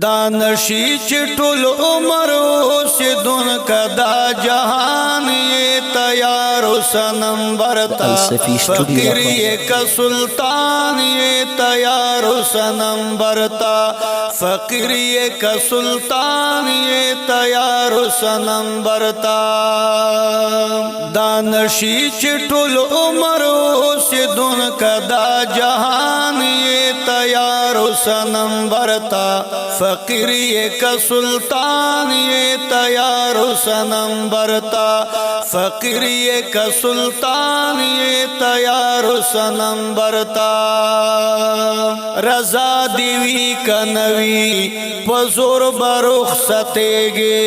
دانشی چټول عمر اوسیدون کدا جهان یہ تیار سنم برتا فقیر یک سلطان یہ تیار سنم برتا فقیر یک سلطان یہ تیار سنم برتا دانشی چټول عمر اوسیدون کدا جهان یہ تیار سنم برتا فقیر یک سلطان یہ تیار سنم برتا فقیر یک سلطان یہ تیار سنم برتا رضا دیوی کنوی پزور برخصتے گے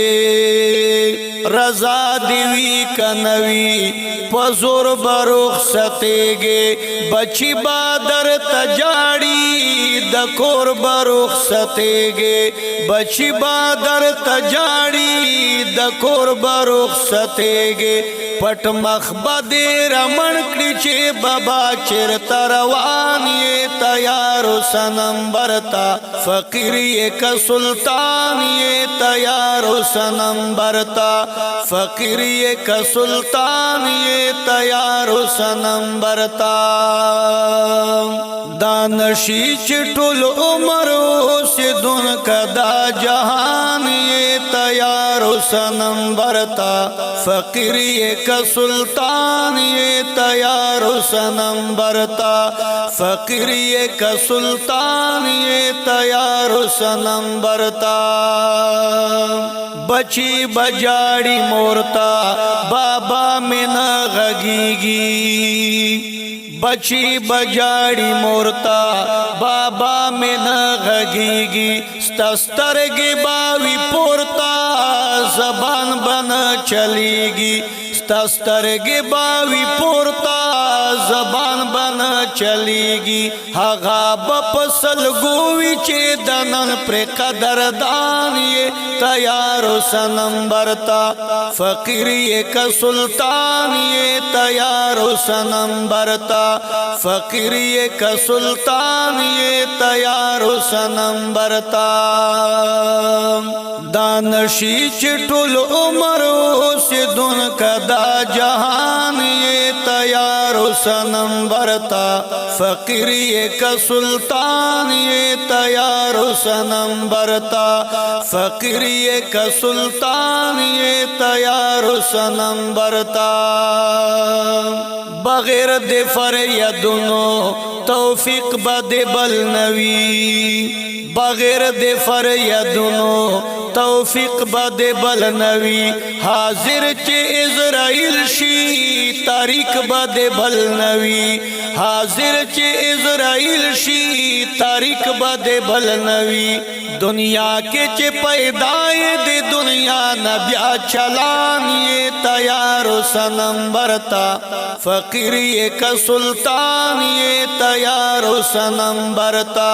رضا دیوی کنوی پزور برخصتے گے بچی بادر تجاڑی دکور برخصتے گے بچی بادر تجاڑی دکور برخصتے گے پٹ مخبد رمن کڑی بابا چرتا روان یہ تیار سنم برتا فقیر یک سلطان یہ تیار سنم برتا فقیر یک سلطان یہ تیار سنم برتا دانشی چټول عمر اوسیدون کدا جهان یہ تیار سنم برتا فقیر یک سلطان یہ تیار سنم برتا فقیر یک سلطان یہ تیار سنم برتا بچی بجاڑی مورتا بابا میں نہ غگیگی بچی بجاڑی مورتا بابا میں نہ غگیگی ستسترگی باوی پورتا زبان بنا چلی گی ستسترگی باوی پورتا زبان بنا چلی گی ہاغا بپسل گوی چی دنن پر قدردان یہ تیار سنم برتا فقیر یک سلطان یہ تیار سنم برتا فقیر یک سلطان یہ تیار سنم برتا دانشی چټول عمر اوسیدون کدا جهان یہ تیار سنم برتا فقیر یک سلطان یہ تیار سنم برتا فقیر یک سلطان یہ تیار سنم برتا بغیر دے فریدنو توفیق بد بل نوی بغیر دے فریدنو توفیق بد بل نوی حاضر چے اسرائیل شی تاریخ بد بل نوی حاضر چے اسرائیل شی تاریخ بد بل نوی دنیا کے چے پیدائے دے دنیا نبیا چلان یہ تیار سنم برتا فقیر یک سلطان یہ تیار سنم برتا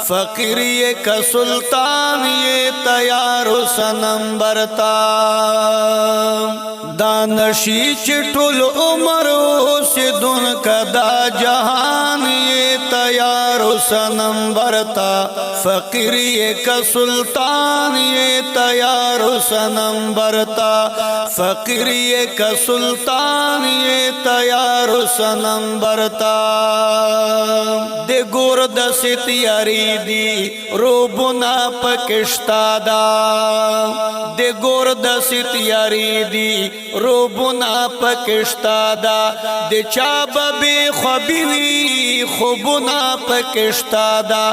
فقیر یک سلطان یہ تیار سنم برتا دانشی چټول عمر اوسیدون کدا جهان یہ تیار سنم برتا فقیر یک سلطان یہ تیار سنم برتا فقیر یک سلطان یہ تیار سنم برتا دے گور دست یاری دی روبنا پکشتا دا دے گور دست یاری دی روبنا پکشتا دا دے چاب بے خوابیوی خوبنا پکشتا دا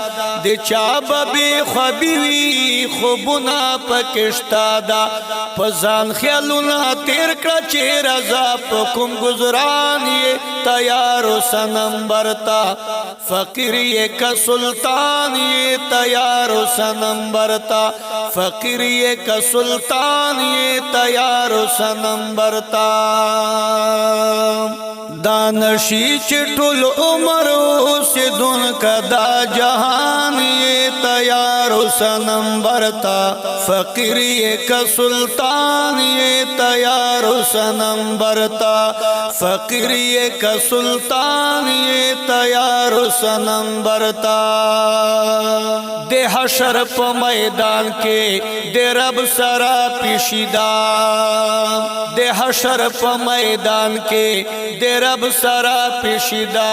دے چاب بے خوابیوی خوبنا پکشتا دا پزان خیالونا تیر کڑا چے رضا پکم گزران یہ تیار سنم برتا فقیر یک سلطان یہ تیار سنم برتا فقیر یک سلطان یہ تیار سنم برتا دانشی چٹل عمر سے دن کا دا جہان یہ تیار سنم برتا فقیری کا سلطان یہ تیار سنم برتا فقیری کا سلطان یہ تیار سنم برتا دے حشر پا میدان کے دے رب سرا پیشیدہ دے حشر پا میدان کے دے رب سرا پیشیدہ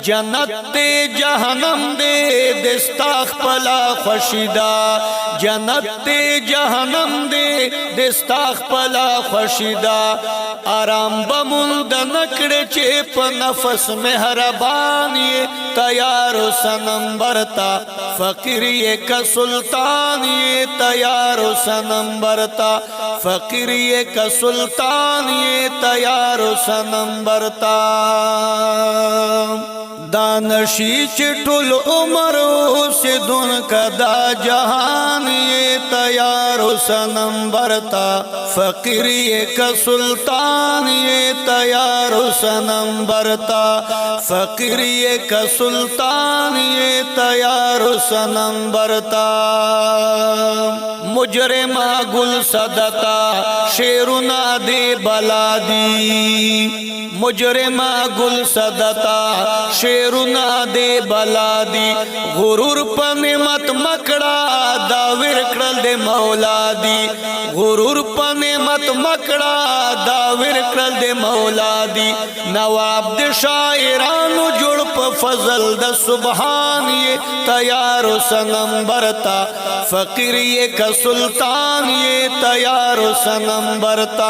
جنت دے جہنم دے دستاخ پلا خوشیدہ جنت دے جہنم دے دستاخ پلا خوشیدہ آرام بمند نکڑ چیپ نفس مہربانی تیار سنم برتا فقیری کا سلطان یہ تیار سنم برتا فقیری کا سلطان یہ تیار سنم برتا دانشی چٹل عمر سے دن کا دا جہان یہ تیار سنم برتا فقیری کا سلطان یہ تیار سنم برتا فقیری کا سلطان یہ تیار سنم برتا مجرمہ گل صدتا شیرنا دے بلادی مجرمہ گل صدتا شیرنا دے بلادی غرور پا نعمت مکڑا دا ورکڑل دے مولا دی غرور پا نعمت مکڑا دا ورکڑل دے مولا دی نواب دے شاعرانو جڑ پا فضل دا سبحان یہ تیار سنم برتا فقیری کا سلطان یہ تیار سنم برتا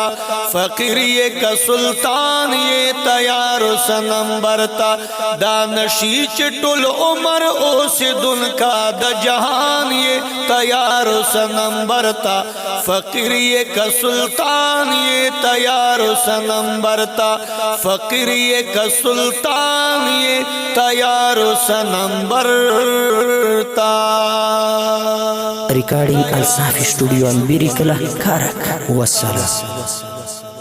فقیری کا سلطان یہ تیار سنم برتا دانشی چٹل عمر اوس دن کا دا جہان یہ تیار سنم برتا فقیری کا سلطان یہ تیار سنم برتا فقیری کا سلطان یہ تیار سنم برتا Recording Al Safi Studio and Birikala Karak. Wassalam.